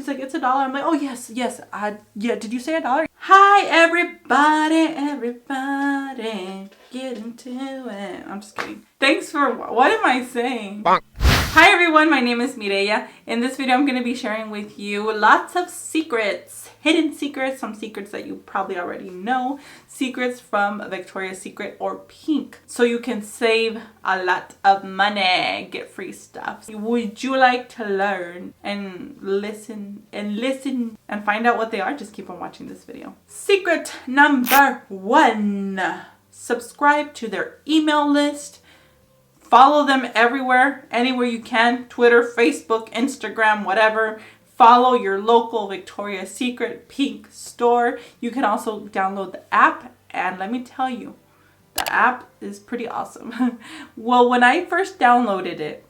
He's like, it's $1. I'm like, oh yes, yes. Yeah, did you say $1? Hi everybody, get into it. I'm just kidding. Thanks for, what am I saying? Bonk. Hi everyone, my name is Mireya. In this video I'm going to be sharing with you lots of secrets, hidden secrets, some secrets that you probably already know, secrets from Victoria's Secret or Pink, so you can save a lot of money, get free stuff. Would you like to learn and listen and find out what they are? Just keep on watching this video. Secret number 1, subscribe to their email list. Follow them everywhere, anywhere you can. Twitter, Facebook, Instagram, whatever. Follow your local Victoria's Secret Pink store. You can also download the app. And let me tell you, the app is pretty awesome. Well, when I first downloaded it,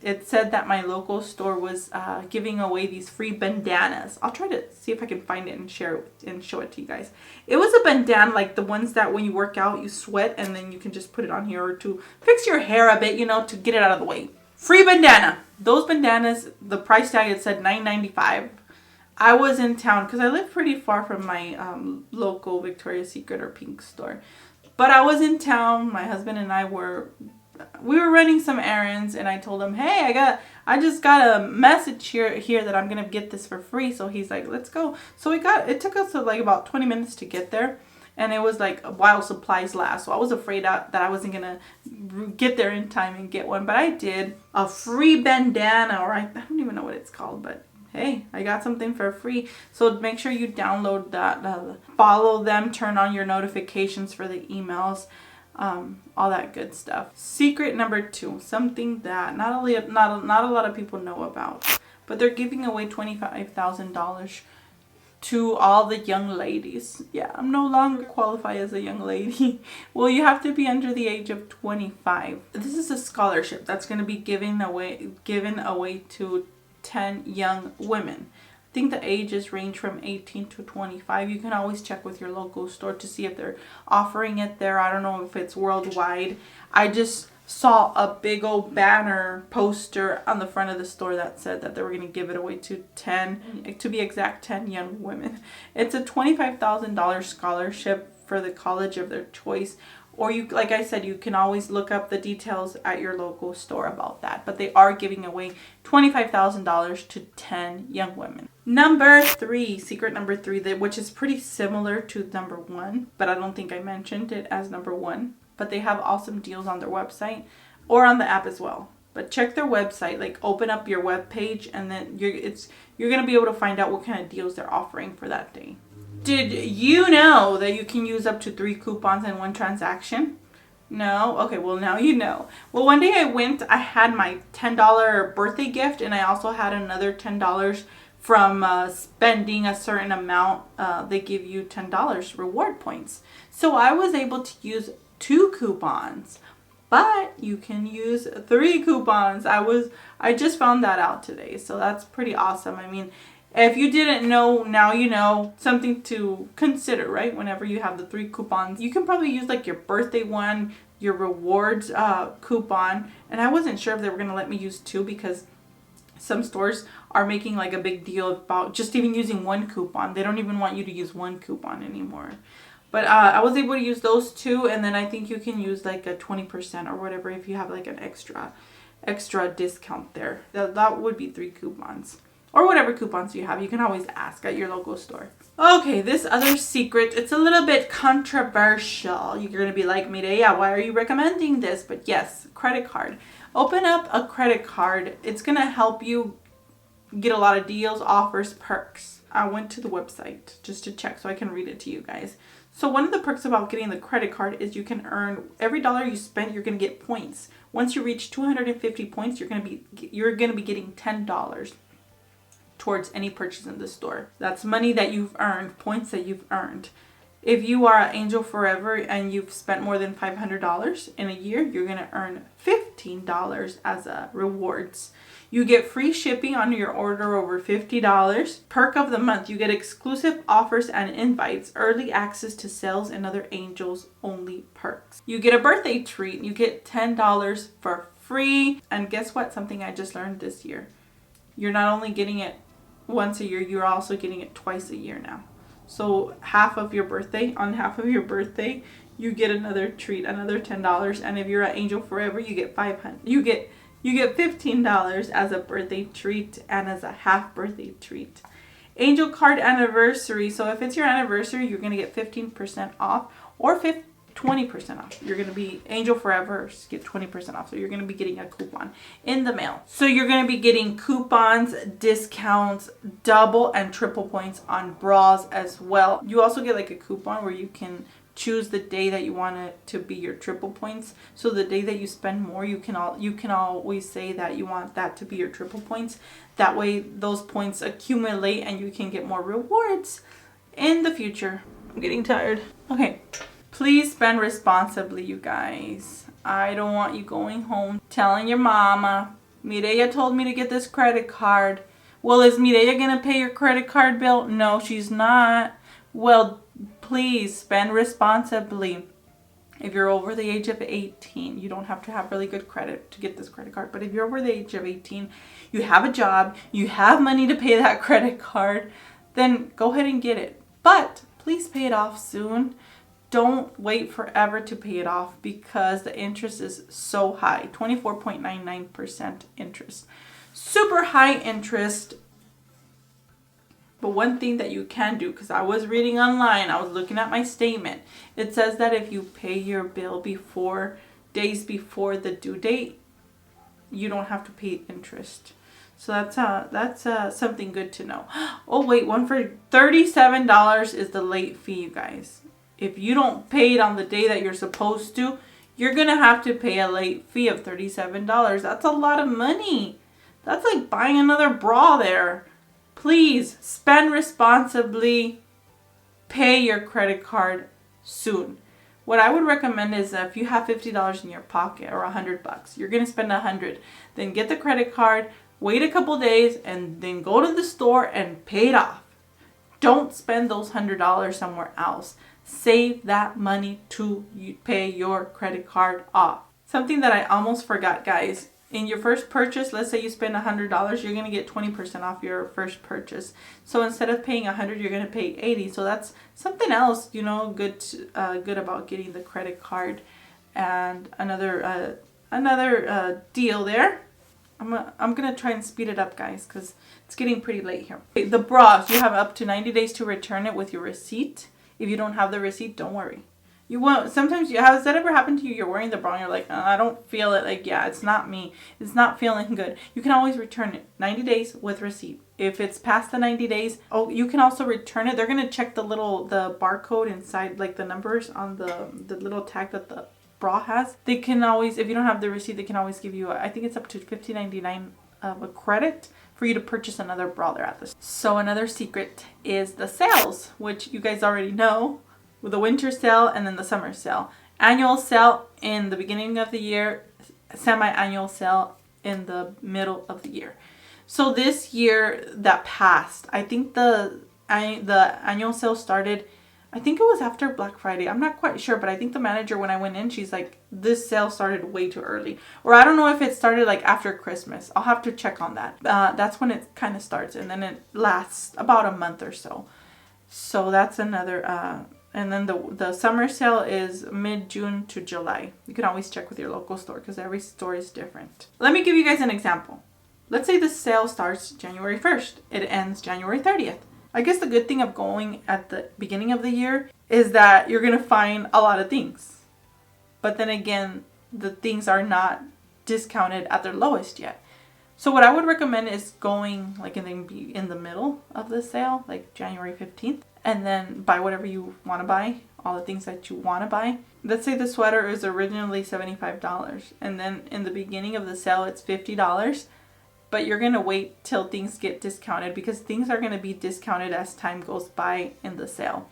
it said that my local store was giving away these free bandanas. I'll try to see if I can find it and share it and show it to you guys. It was a bandana like the ones that when you work out, you sweat and then you can just put it on here to fix your hair a bit, you know, to get it out of the way. Free bandana. Those bandanas, the price tag, it said $9.95. I was in town because I live pretty far from my local Victoria's Secret or Pink store. But I was in town. My husband and I were running some errands, and I told him, hey, I just got a message here that I'm gonna get this for free. So he's like, let's go. So it took us like about 20 minutes to get there, and it was like while supplies last. So I was afraid that I wasn't gonna get there in time and get one, but I did. A free bandana, or I don't even know what it's called, but hey, I got something for free. So make sure you download that, follow them, turn on your notifications for the emails. All that good stuff. Secret number 2, something that not a lot of people know about, but they're giving away $25,000 to all the young ladies. Yeah, I'm no longer qualified as a young lady. Well, you have to be under the age of 25. This is a scholarship that's going to be given away to 10 young women. I think the ages range from 18 to 25. You can always check with your local store to see if they're offering it there. I don't know if it's worldwide. I just saw a big old banner poster on the front of the store that said that they were going to give it away to 10, to be exact, 10 young women. It's a $25,000 scholarship for the college of their choice. Or you, like I said, you can always look up the details at your local store about that. But they are giving away $25,000 to 10 young women. Number 3, secret number 3, which is pretty similar to number 1, but I don't think I mentioned it as number 1. But they have awesome deals on their website or on the app as well. But check their website, like open up your web page, and then you're gonna be able to find out what kind of deals they're offering for that day. Did you know that you can use up to 3 coupons in one transaction? No? Okay, well now you know. Well, one day I went, I had my $10 birthday gift, and I also had another $10 from spending a certain amount. They give you $10 reward points. So I was able to use 2 coupons, but you can use 3 coupons. I just found that out today, so that's pretty awesome. I mean, if you didn't know, now you know. Something to consider, right? Whenever you have the 3 coupons, you can probably use like your birthday one, your rewards coupon. And I wasn't sure if they were going to let me use 2 because some stores are making like a big deal about just even using 1 coupon. They don't even want you to use 1 coupon anymore. But I was able to use those 2, and then I think you can use like a 20% or whatever if you have like an extra discount there. That would be 3 coupons. Or whatever coupons you have. You can always ask at your local store. Okay, this other secret, it's a little bit controversial. You're going to be like, Mireya, why are you recommending this? But yes, credit card. Open up a credit card. It's going to help you get a lot of deals, offers, perks. I went to the website just to check so I can read it to you guys. So one of the perks about getting the credit card is you can earn, every dollar you spend, you're going to get points. Once you reach 250 points, you're going to be getting $10 towards any purchase in the store. That's money that you've earned, points that you've earned. If you are an Angel Forever and you've spent more than $500 in a year, you're going to earn $15 as rewards. You get free shipping on your order over $50. Perk of the month, you get exclusive offers and invites, early access to sales, and other Angels only perks. You get a birthday treat. You get $10 for free. And guess what? Something I just learned this year. You're not only getting it once a year, you're also getting it twice a year now. So half of your birthday, on half of your birthday, you get another treat, another $10. And if you're at Angel Forever, you get $500. You get $15 as a birthday treat and as a half birthday treat. Angel Card Anniversary. So if it's your anniversary, you're going to get 15% off or 20% off. You're going to be Angel Forever, get 20% off. So you're going to be getting a coupon in the mail. So you're going to be getting coupons, discounts, double and triple points on bras as well. You also get like a coupon where you can choose the day that you want it to be your triple points. So the day that you spend more, you can always say that you want that to be your triple points. That way those points accumulate and you can get more rewards in the future. I'm getting tired. Okay. Please spend responsibly, you guys. I don't want you going home telling your mama, Mireya told me to get this credit card. Well, is Mireya going to pay your credit card bill? No, she's not. Well, please spend responsibly. If you're over the age of 18, you don't have to have really good credit to get this credit card. But if you're over the age of 18, you have a job, you have money to pay that credit card, then go ahead and get it. But please pay it off soon. Don't wait forever to pay it off because the interest is so high. 24.99% interest. Super high interest. But one thing that you can do, because I was reading online, I was looking at my statement. It says that if you pay your bill days before the due date, you don't have to pay interest. So that's something good to know. Oh wait, one for $37 is the late fee, you guys. If you don't pay it on the day that you're supposed to, you're going to have to pay a late fee of $37. That's a lot of money. That's like buying another bra there. Please spend responsibly. Pay your credit card soon. What I would recommend is that if you have $50 in your pocket or $100, you're going to spend $100. Then get the credit card, wait a couple days, and then go to the store and pay it off. Don't spend those $100 somewhere else. Save that money to pay your credit card off. Something that I almost forgot, guys. In your first purchase, let's say you spend $100, you're going to get 20% off your first purchase. So instead of paying $100, you're going to pay $80. So that's something else, good about getting the credit card. And another deal there. I'm gonna try and speed it up, guys, because it's getting pretty late here. Okay, the bras, you have up to 90 days to return it with your receipt. If you don't have the receipt, don't worry. You won't. Sometimes has that ever happened to you? You're wearing the bra and you're like, I don't feel it. Like, yeah, it's not me. It's not feeling good. You can always return it 90 days with receipt. If it's past the 90 days, you can also return it. They're gonna check the barcode inside, like the numbers on the little tag that the bra has. They can always, if you don't have the receipt, they can always give you I think it's up to $50.99 of a credit for you to purchase another bra there at this. So another secret is the sales, which you guys already know, with the winter sale and then the summer sale. Annual sale in the beginning of the year, semi-annual sale in the middle of the year. So this year that passed, I think the annual sale started, I think it was after Black Friday. I'm not quite sure, but I think the manager, when I went in, she's like, this sale started way too early. Or I don't know if it started like after Christmas. I'll have to check on that. That's when it kind of starts, and then it lasts about a month or so. So that's another, and then the summer sale is mid-June to July. You can always check with your local store because every store is different. Let me give you guys an example. Let's say the sale starts January 1st. It ends January 30th. I guess the good thing of going at the beginning of the year is that you're going to find a lot of things. But then again, the things are not discounted at their lowest yet. So what I would recommend is going like in the middle of the sale, like January 15th, and then buy whatever you want to buy, all the things that you want to buy. Let's say the sweater is originally $75, and then in the beginning of the sale it's $50. But you're going to wait till things get discounted because things are going to be discounted as time goes by in the sale.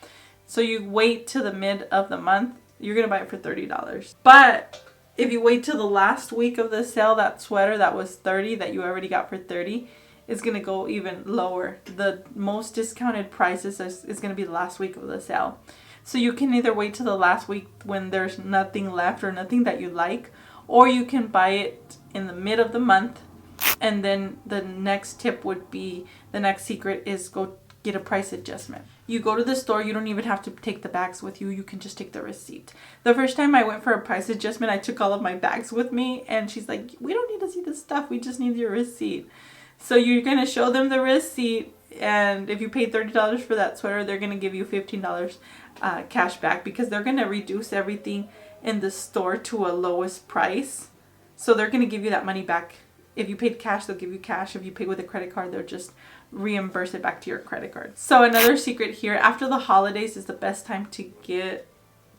So you wait till the mid of the month, you're going to buy it for $30. But if you wait till the last week of the sale, that sweater that was $30 that you already got for $30 is going to go even lower. The most discounted prices is going to be the last week of the sale. So you can either wait till the last week when there's nothing left or nothing that you like, or you can buy it in the mid of the month And then the next tip would be, the next secret is go get a price adjustment. You go to the store, you don't even have to take the bags with you. You can just take the receipt. The first time I went for a price adjustment, I took all of my bags with me, and she's like, we don't need to see this stuff. We just need your receipt. So you're going to show them the receipt, and if you paid $30 for that sweater, they're going to give you $15 cash back, because they're going to reduce everything in the store to a lowest price. So they're going to give you that money back. If you paid cash, they'll give you cash. If you pay with a credit card, they'll just reimburse it back to your credit card. So another secret here, after the holidays is the best time to get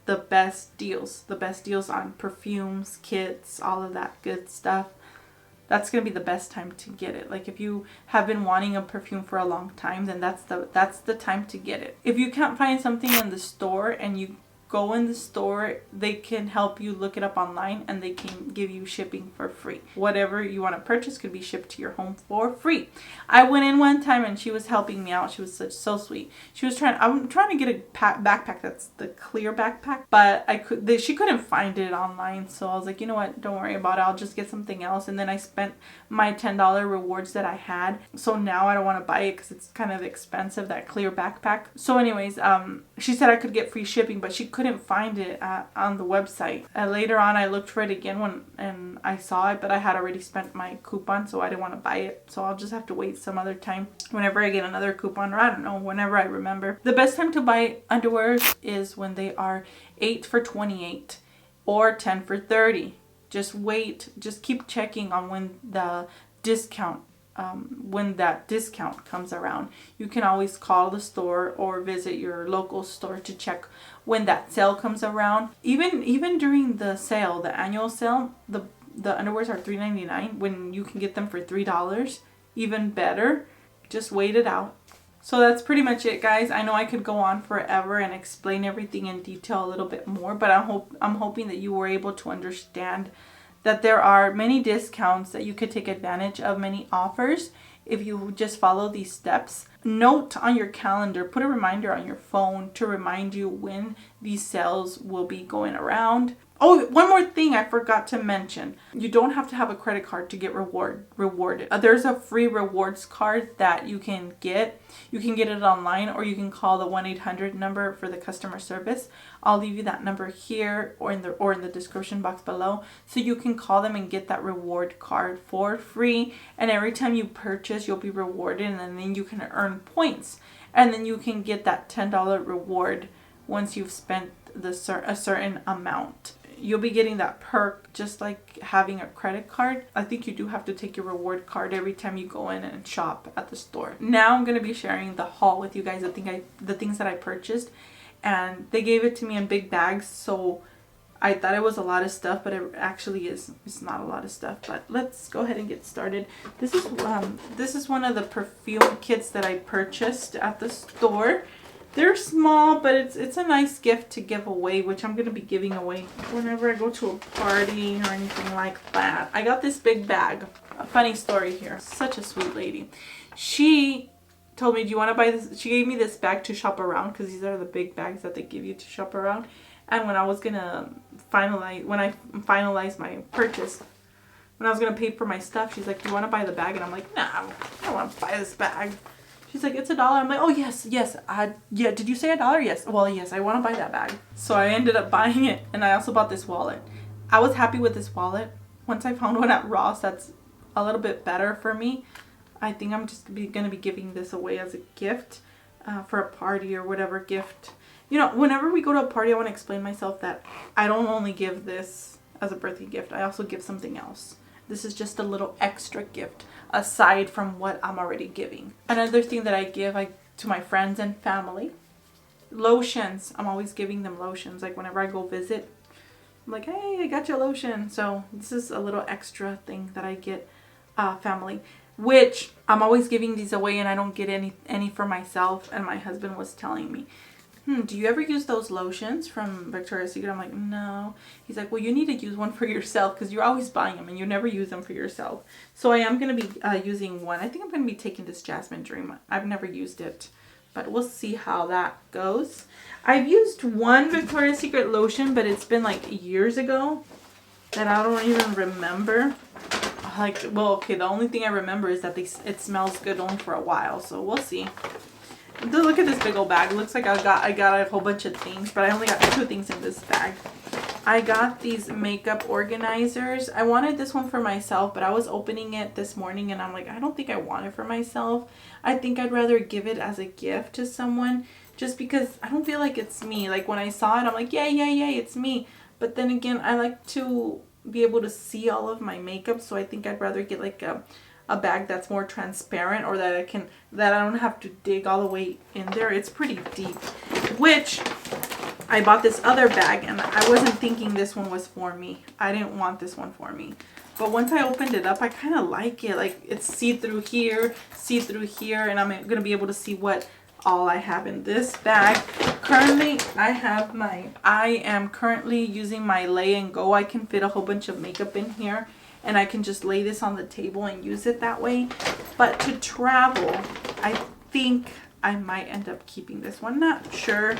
the best deals. The best deals on perfumes, kits, all of that good stuff. That's going to be the best time to get it. Like if you have been wanting a perfume for a long time, then that's the time to get it. If you can't find something in the store and you go in the store, they can help you look it up online, and they can give you shipping for free. Whatever you want to purchase could be shipped to your home for free. I went in one time and she was helping me out. She was so sweet. I'm trying to get a backpack that's the clear backpack, but she couldn't find it online. So I was like, you know what? Don't worry about it. I'll just get something else. And then I spent my $10 rewards that I had. So now I don't want to buy it because it's kind of expensive, that clear backpack. So anyways, she said I could get free shipping, but she couldn't find it on the website. Later on, I looked for it again and I saw it, but I had already spent my coupon, so I didn't want to buy it. So I'll just have to wait some other time whenever I get another coupon, or I don't know, whenever I remember. The best time to buy underwear is when they are 8 for $28 or 10 for $30. Just wait. Just keep checking on when the discount when that discount comes around. You can always call the store or visit your local store to check when that sale comes around. Even during the sale, the annual sale, the underwears are $3.99 when you can get them for $3. Even better. Just wait it out. So that's pretty much it, guys. I know I could go on forever and explain everything in detail a little bit more, but I'm hoping that you were able to understand that there are many discounts, that you could take advantage of many offers if you just follow these steps. Note on your calendar, put a reminder on your phone to remind you when these sales will be going around. Oh, one more thing I forgot to mention. You don't have to have a credit card to get rewarded. There's a free rewards card that you can get. You can get it online, or you can call the 1-800 number for the customer service. I'll leave you that number here or in the description box below, so you can call them and get that reward card for free. And every time you purchase, you'll be rewarded, and then you can earn points. And then you can get that $10 reward once you've spent a certain amount. You'll be getting that perk just like having a credit card. I think you do have to take your reward card every time you go in and shop at the store. Now I'm going to be sharing the haul with you guys, the things that I purchased. And they gave it to me in big bags, so I thought it was a lot of stuff, but it actually is. It's not a lot of stuff. But let's go ahead and get started. This is one of the perfume kits that I purchased at the store. They're small, but it's a nice gift to give away, which I'm going to be giving away whenever I go to a party or anything like that. I got this big bag. A funny story here. Such a sweet lady. She told me, do you want to buy this? She gave me this bag to shop around, because these are the big bags that they give you to shop around. And when I was going to finalize my purchase, when I was going to pay for my stuff, she's like, do you want to buy the bag? And I'm like, nah, I don't want to buy this bag. She's like, it's $1. I'm like, oh, yes. Yeah, did you say $1? Yes. Well, yes, I want to buy that bag. So I ended up buying it. And I also bought this wallet. I was happy with this wallet. Once I found one at Ross that's a little bit better for me, I think I'm just going to be giving this away as a gift for a party or whatever gift. You know, whenever we go to a party, I want to explain myself that I don't only give this as a birthday gift. I also give something else. This is just a little extra gift aside from what I'm already giving. Another thing that I give to my friends and family, lotions. I'm always giving them lotions. Like whenever I go visit, I'm like, hey, I got you a lotion. So this is a little extra thing that I get family, which I'm always giving these away, and I don't get any for myself. And my husband was telling me, do you ever use those lotions from Victoria's Secret? I'm like, no. He's like, well, you need to use one for yourself, because you're always buying them and you never use them for yourself. So I am going to be using one. I think I'm going to be taking this Jasmine Dream. I've never used it, but we'll see how that goes. I've used one Victoria's Secret lotion, but it's been like years ago that I don't even remember. Like, well, okay, the only thing I remember is that it smells good only for a while, so we'll see. Look at this big old bag. It looks like I got a whole bunch of things, but I only got 2 things in this bag. I got these makeup organizers. I wanted this one for myself, but I was opening it this morning and I'm like, I don't think I want it for myself. I think I'd rather give it as a gift to someone, just because I don't feel like it's me. Like when I saw it, I'm like, yay, yay, yay, it's me. But then again, I like to be able to see all of my makeup, so I think I'd rather get like a bag that's more transparent, or that I don't have to dig all the way in there. It's pretty deep, which I bought this other bag and I wasn't thinking this one was for me. I didn't want this one for me. But once I opened it up, I kind of like it. Like it's see-through here, and I'm going to be able to see what all I have in this bag. Currently, I am currently using my Lay and Go. I can fit a whole bunch of makeup in here, and I can just lay this on the table and use it that way. But to travel, I think I might end up keeping this one. Not sure.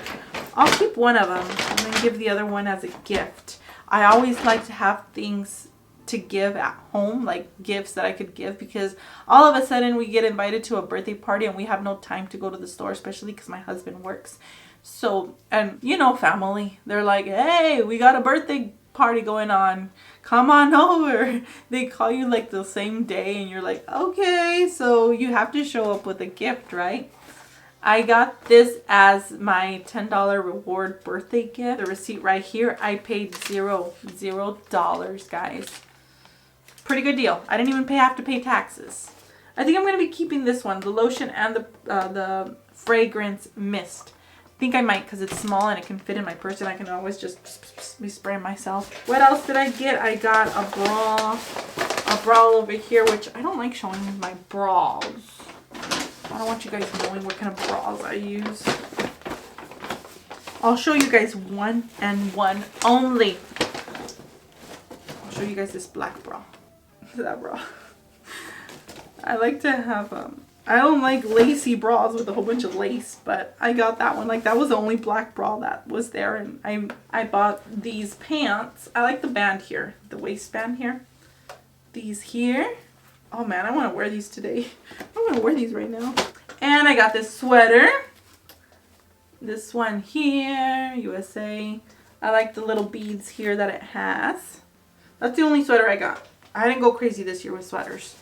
I'll keep one of them and then give the other one as a gift. I always like to have things to give at home, like gifts that I could give, because all of a sudden we get invited to a birthday party and we have no time to go to the store, especially because my husband works. So, and you know, family, they're like, hey, we got a birthday party going on, come on over. They call you like the same day and you're like, okay, so you have to show up with a gift, right? I got this as my $10 reward birthday gift. The receipt right here. I paid $0, guys. Pretty good deal. I didn't even have to pay taxes. I think I'm going to be keeping this one, the lotion and the fragrance mist. I think I might, because it's small and it can fit in my purse and I can always just be spraying myself. What else did I get? I got a bra over here, which I don't like showing my bras. I don't want you guys knowing what kind of bras I use. I'll show you guys one and one only. I'll show you guys this black bra. That bra. I like to have, I don't like lacy bras with a whole bunch of lace, but I got that one. Like that was the only black bra that was there, and I bought these pants. I like the band here, the waistband here. These here. Oh man, I want to wear these today. I'm going to wear these right now. And I got this sweater. This one here, USA. I like the little beads here that it has. That's the only sweater I got. I didn't go crazy this year with sweaters.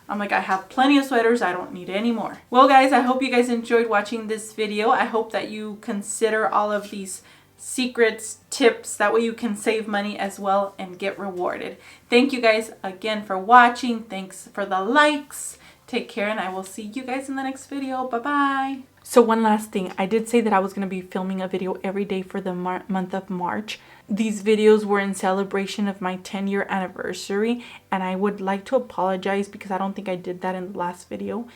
I'm like, I have plenty of sweaters. I don't need any more. Well, guys, I hope you guys enjoyed watching this video. I hope that you consider all of these secrets, tips, that way you can save money as well and get rewarded. Thank you guys again for watching. Thanks for the likes. Take care, and I will see you guys in the next video. Bye bye. So one last thing, I did say that I was going to be filming a video every day for the month of March. These videos were in celebration of my 10-year anniversary, and I would like to apologize because I don't think I did that in the last video.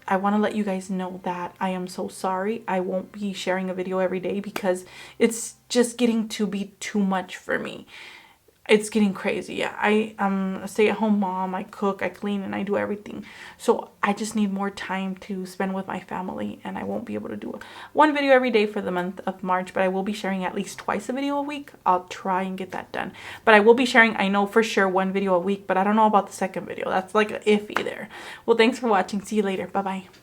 I want to let you guys know that I am so sorry. I won't be sharing a video every day because it's just getting to be too much for me. It's getting crazy. I am a stay-at-home mom. I cook, I clean, and I do everything. So I just need more time to spend with my family, and I won't be able to do one video every day for the month of March, but I will be sharing at least twice a video a week. I'll try and get that done. But I will be sharing, I know for sure, one video a week, but I don't know about the second video. That's like iffy there. Well, thanks for watching. See you later. Bye-bye.